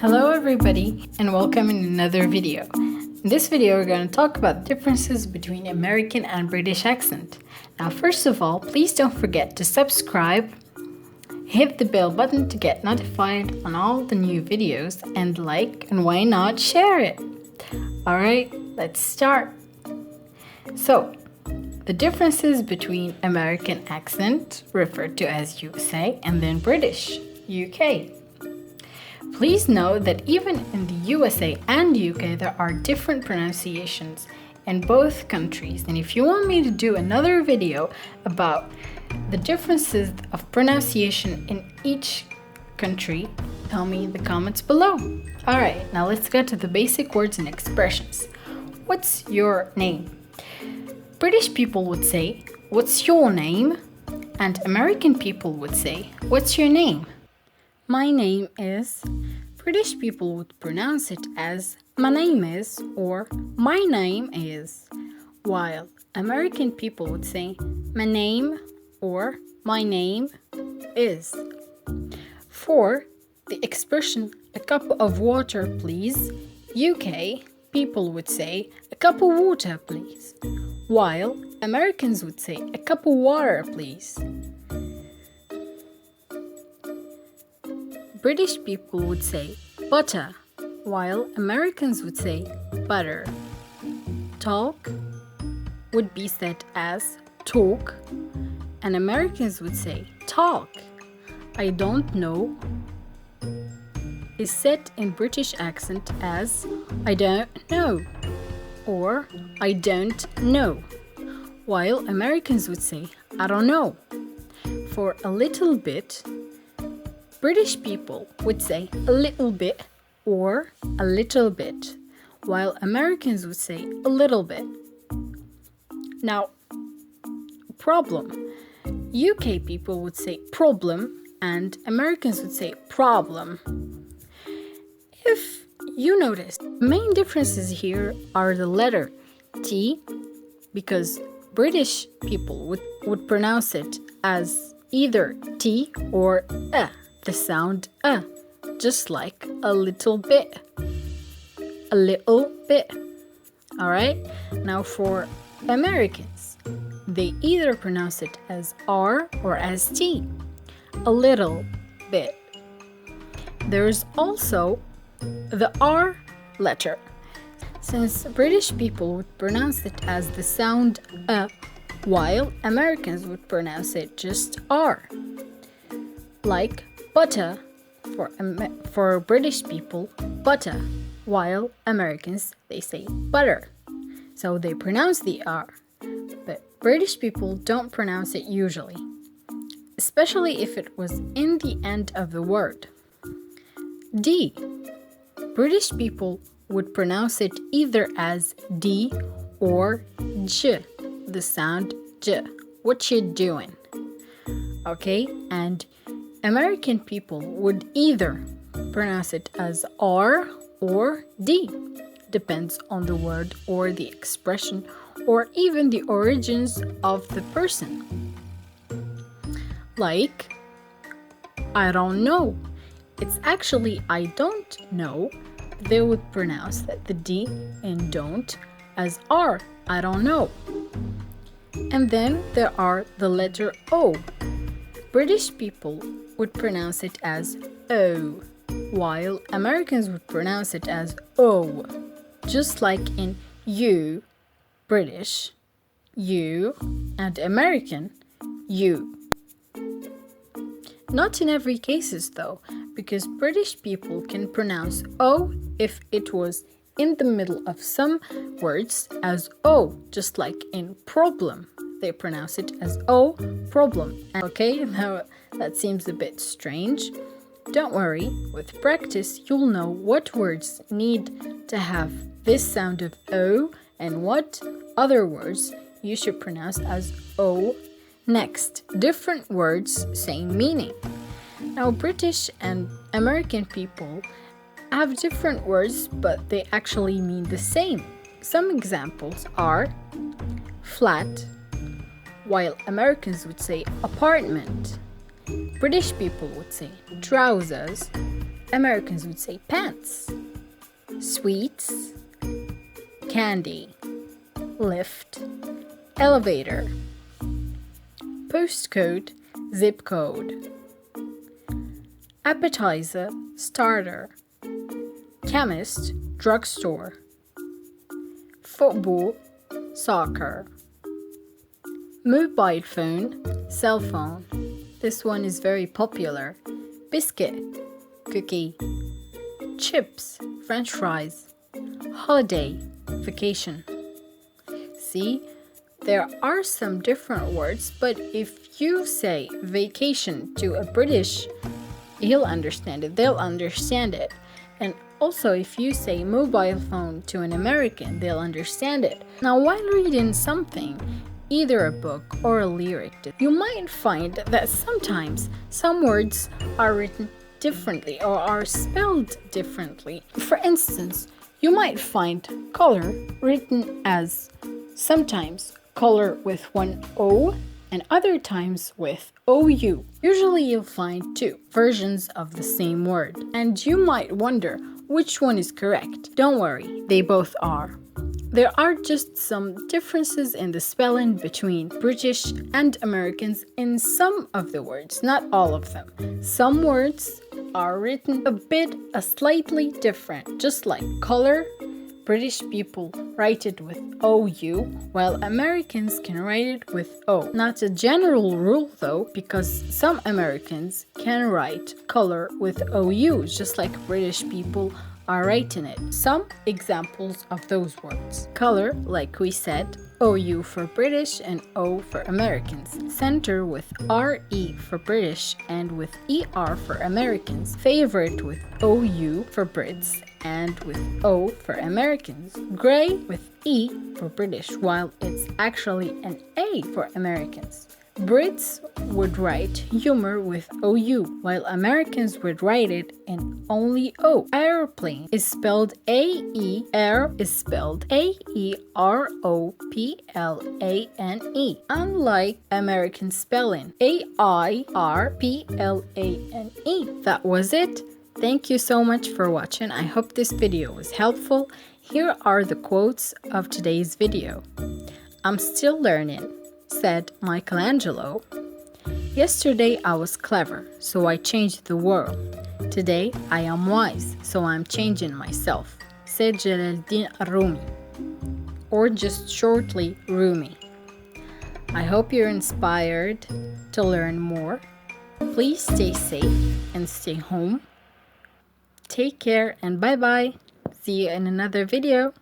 Hello everybody and welcome in another video. In this video we're going to talk about differences between American and British accent. Now first of all, please don't forget to subscribe, hit the bell button to get notified on all the new videos, and like, and why not share it. Alright, let's start. So, the differences between American accent, referred to as USA, and then British, UK. Please note that even in the USA and UK, there are different pronunciations in both countries. And if you want me to do another video about the differences of pronunciation in each country, tell me in the comments below. Alright, now let's get to the basic words and expressions. What's your name? British people would say, "What's your name?" And American people would say, "What's your name?" My name is. British people would pronounce it as "my name is" or "my name is," while American people would say "my name" or "my name is." For the expression "a cup of water, please," UK people would say "a cup of water, please," while Americans would say "a cup of water, please." British people would say butter, while Americans would say butter. Talk would be said as talk, and Americans would say talk. I don't know is said in British accent as I don't know or I don't know, while Americans would say I don't know. For a little bit, British people would say a little bit or a little bit, while Americans would say a little bit. Now, problem. UK people would say problem and Americans would say problem. If you notice, main differences here are the letter T, because British people would pronounce it as either T or the sound just like a little bit. A little bit. Alright? Now for Americans, they either pronounce it as R or as T. A little bit. There's also the R letter. Since British people would pronounce it as the sound while Americans would pronounce it just R. Like butter for British people, butter, while Americans, they say butter. So they pronounce the R, but British people don't pronounce it usually, especially if it was in the end of the word. D. British people would pronounce it either as D or J, the sound J. What you doing? Okay, and American people would either pronounce it as R or D, depends on the word or the expression or even the origins of the person. Like, I don't know. It's actually I don't know. They would pronounce the D in don't as R, I don't know. And then there are the letter O. British people would pronounce it as O, while Americans would pronounce it as O, just like in you, British, you, and American, you. Not in every cases though, because British people can pronounce O if it was in the middle of some words as O, just like in problem. They pronounce it as O, problem. Okay, now that seems a bit strange. Don't worry, with practice you'll know what words need to have this sound of O and what other words you should pronounce as O next. Different words, same meaning. Now British and American people have different words, but they actually mean the same. Some examples are flat, while Americans would say apartment. British people would say trousers, Americans would say pants, sweets, candy, lift, elevator, postcode, zip code, appetizer, starter, chemist, drugstore, football, soccer, mobile phone, cell phone. This one is very popular. Biscuit, cookie, chips, French fries, holiday, vacation. See, there are some different words, but if you say vacation to a British, he'll understand it, they'll understand it. And also, if you say mobile phone to an American, they'll understand it. Now, while reading something, either a book or a lyric, you might find that sometimes some words are written differently or are spelled differently. For instance, you might find color written as sometimes color with one O and other times with OU. Usually you'll find two versions of the same word, and you might wonder which one is correct. Don't worry, they both are. There are just some differences in the spelling between British and Americans in some of the words, not all of them. Some words are written a slightly different, just like color. British people write it with OU, while Americans can write it with O. Not a general rule though, because some Americans can write color with OU, just like British people are writing it. Some examples of those words. Color, like we said, OU for British and O for Americans. Center with RE for British and with ER for Americans. Favorite with OU for Brits and with O for Americans. Gray with E for British, while it's actually an A for Americans. Brits would write humor with OU, while Americans would write it in only O. Aeroplane is spelled A-E, air is spelled A-E-R-O-P-L-A-N-E, unlike American spelling, A-I-R-P-L-A-N-E. That was it. Thank you so much for watching. I hope this video was helpful. Here are the quotes of today's video. I'm still learning, said Michelangelo. Yesterday I was clever, so I changed the world. Today I am wise, so I'm changing myself, said Jalaluddin Rumi, or just shortly Rumi. I hope you're inspired to learn more. Please stay safe and stay home. Take care and bye-bye. See you in another video.